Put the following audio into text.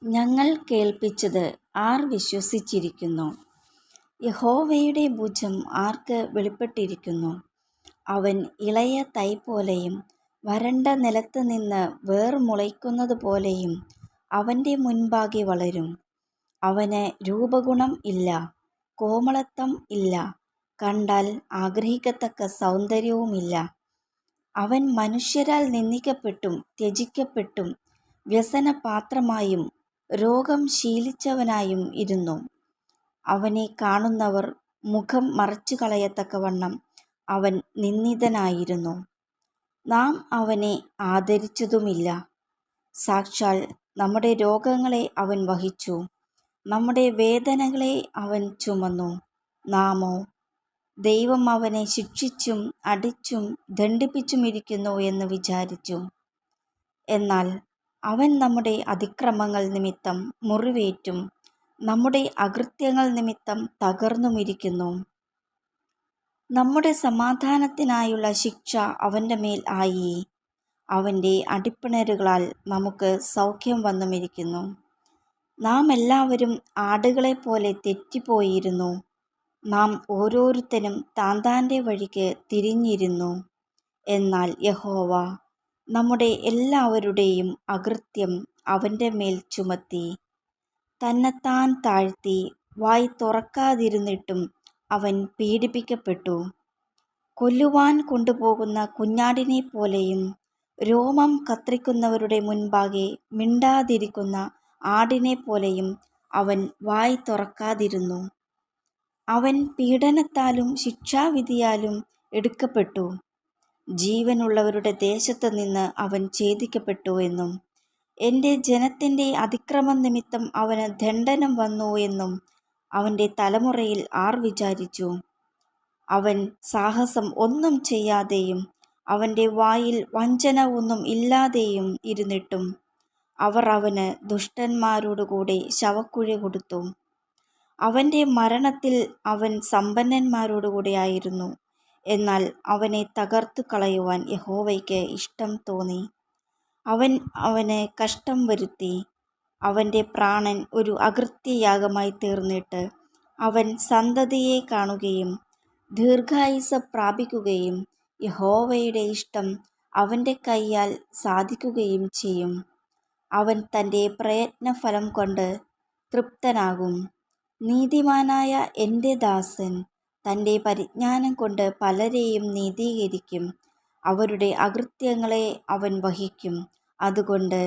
ഞങ്ങൾ കേൾപ്പിച്ചത് ആർ വിശ്വസിച്ചിരിക്കുന്നു? യഹോവയുടെ ഭുജം ആർക്ക് വെളിപ്പെട്ടിരിക്കുന്നു? അവൻ ഇളയ തൈ പോലെയും വരണ്ട നിലത്ത് നിന്ന് വേർ മുളയ്ക്കുന്നത് പോലെയും അവൻ്റെ മുൻപാകെ വളരും. അവന് രൂപഗുണം ഇല്ല, കോമളത്വം ഇല്ല, കണ്ടാൽ ആഗ്രഹിക്കത്തക്ക സൗന്ദര്യവുമില്ല. അവൻ മനുഷ്യരാൽ നിന്ദിക്കപ്പെട്ടും ത്യജിക്കപ്പെട്ടും വ്യസനപാത്രമായും രോഗം ശീലിച്ചവനായും ഇരുന്നു. അവനെ കാണുന്നവർ മുഖം മറച്ചു കളയത്തക്കവണ്ണം അവൻ നിന്ദിതനായിരുന്നു. നാം അവനെ ആദരിച്ചതുമില്ല. സാക്ഷാൽ നമ്മുടെ രോഗങ്ങളെ അവൻ വഹിച്ചു, നമ്മുടെ വേദനകളെ അവൻ ചുമന്നു. നാമോ, ദൈവം അവനെ ശിക്ഷിച്ചും അടിച്ചും ദണ്ഡിപ്പിച്ചുമിരിക്കുന്നു എന്ന് വിചാരിച്ചു. എന്നാൽ അവൻ നമ്മുടെ അതിക്രമങ്ങൾ നിമിത്തം മുറിവേറ്റും നമ്മുടെ അകൃത്യങ്ങൾ നിമിത്തം തകർന്നുമിരിക്കുന്നു. നമ്മുടെ സമാധാനത്തിനായുള്ള ശിക്ഷ അവൻ്റെ മേൽ ആയി. അവൻ്റെ അടിപ്പിണരുകളാൽ നമുക്ക് സൗഖ്യം വന്നുമിരിക്കുന്നു. നാം എല്ലാവരും ആടുകളെപ്പോലെ തെറ്റിപ്പോയിരുന്നു. നാം ഓരോരുത്തനും താന്താൻ്റെ വഴിക്ക് തിരിഞ്ഞിരുന്നു. എന്നാൽ യഹോവ നമ്മുടെ എല്ലാവരുടെയും അകൃത്യം അവൻ്റെ മേൽ ചുമത്തി. തന്നെത്താൻ താഴ്ത്തി വായ് തുറക്കാതിരുന്നിട്ടും അവൻ പീഡിപ്പിക്കപ്പെട്ടു. കൊല്ലുവാൻ കൊണ്ടുപോകുന്ന കുഞ്ഞാടിനെ പോലെയും രോമം കത്രിക്കുന്നവരുടെ മുൻപാകെ മിണ്ടാതിരിക്കുന്ന ആടിനെ പോലെയും അവൻ വായ് തുറക്കാതിരുന്നു. അവൻ പീഡനത്താലും ശിക്ഷാവിധിയാലും എടുക്കപ്പെട്ടു. ജീവനുള്ളവരുടെ ദേശത്ത് നിന്ന് അവൻ ഛേദിക്കപ്പെട്ടു എന്നും എൻ്റെ ജനത്തിൻ്റെ അതിക്രമം നിമിത്തം അവന് ദണ്ഡനം വന്നു എന്നും അവൻ്റെ തലമുറയിൽ ആർ വിചാരിച്ചു? അവൻ സാഹസം ഒന്നും ചെയ്യാതെയും അവൻ്റെ വായിൽ വഞ്ചന ഒന്നും ഇല്ലാതെയും ഇരുന്നിട്ടും അവർ അവന് ദുഷ്ടന്മാരോടുകൂടെ ശവക്കുഴി കൊടുത്തു. അവൻ്റെ മരണത്തിൽ അവൻ സമ്പന്നന്മാരോടുകൂടെ ആയിരുന്നു. എന്നാൽ അവനെ തകർത്തു കളയുവാൻ യഹോവയ്ക്ക് ഇഷ്ടം തോന്നി. അവൻ അവന് കഷ്ടം വരുത്തി. അവൻ്റെ പ്രാണൻ ഒരു അകൃത്യയാഗമായി തീർന്നിട്ട് അവൻ സന്തതിയെ കാണുകയും ദീർഘായുസ്സ് പ്രാപിക്കുകയും യഹോവയുടെ ഇഷ്ടം അവൻ്റെ കൈയാൽ സാധിക്കുകയും ചെയ്യും. അവൻ തൻ്റെ പ്രയത്നഫലം കൊണ്ട് തൃപ്തനാകും. നീതിമാനായ എൻ്റെ ദാസൻ തൻ്റെ പരിജ്ഞാനം കൊണ്ട് പലരെയും നീതീകരിക്കും. അവരുടെ അകൃത്യങ്ങളെ അവൻ വഹിക്കും. അതുകൊണ്ട്